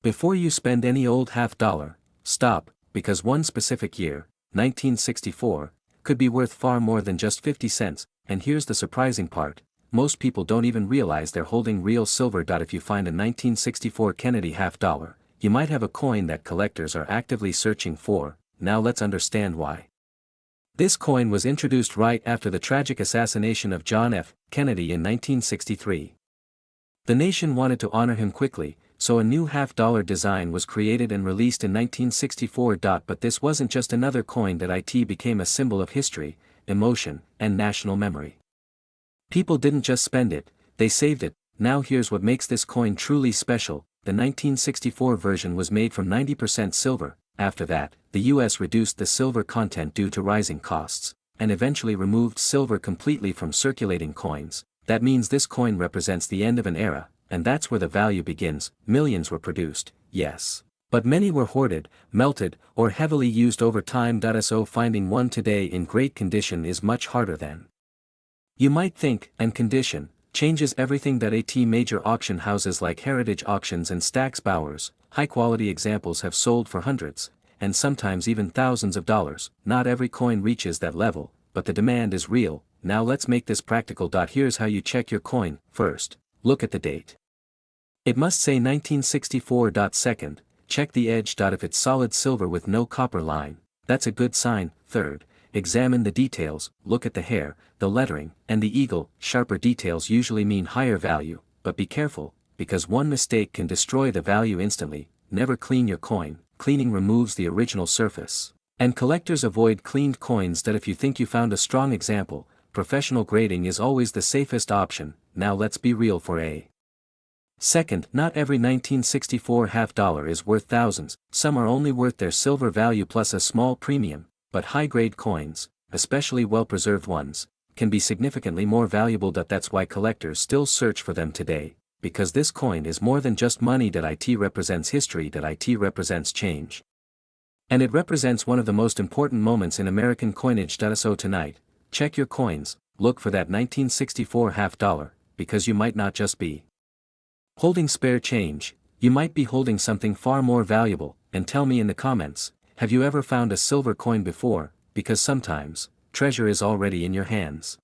Before you spend any old half-dollar, stop, because one specific year, 1964, could be worth far more than just 50 cents, and here's the surprising part, most people don't even realize they're holding real silver. If you find a 1964 Kennedy half-dollar, you might have a coin that collectors are actively searching for. Now let's understand why. This coin was introduced right after the tragic assassination of John F. Kennedy in 1963. The nation wanted to honor him quickly, so a new half-dollar design was created and released in 1964. But this wasn't just another coin. It became a symbol of history, emotion, and national memory. People didn't just spend it, they saved it. Now here's what makes this coin truly special. The 1964 version was made from 90% silver. After that, the US reduced the silver content due to rising costs, and eventually removed silver completely from circulating coins. That means this coin represents the end of an era, and that's where the value begins. Millions were produced, yes. But many were hoarded, melted, or heavily used over time. So finding one today in great condition is much harder than you might think, and condition changes everything. Major auction houses like Heritage Auctions and Stack's Bowers, high-quality examples have sold for hundreds, and sometimes even thousands of dollars. Not every coin reaches that level, but the demand is real. Now let's make this practical. Here's how you check your coin. First, look at the date. It must say 1964. Second, check the edge. If it's solid silver with no copper line, that's a good sign. Third, examine the details, look at the hair, the lettering, and the eagle. Sharper details usually mean higher value, but be careful, because one mistake can destroy the value instantly. Never clean your coin. Cleaning removes the original surface. And collectors avoid cleaned coins. If you think you found a strong example, professional grading is always the safest option. Now let's be real for a second. Not every 1964 half-dollar is worth thousands. Some are only worth their silver value plus a small premium, but high-grade coins, especially well-preserved ones, can be significantly more valuable. That's why collectors still search for them today, because this coin is more than just money. It represents history. It represents change. And it represents one of the most important moments in American coinage. So tonight, check your coins, look for that 1964 half-dollar, because you might not just be holding spare change, you might be holding something far more valuable. And tell me in the comments, have you ever found a silver coin before? Because sometimes, treasure is already in your hands.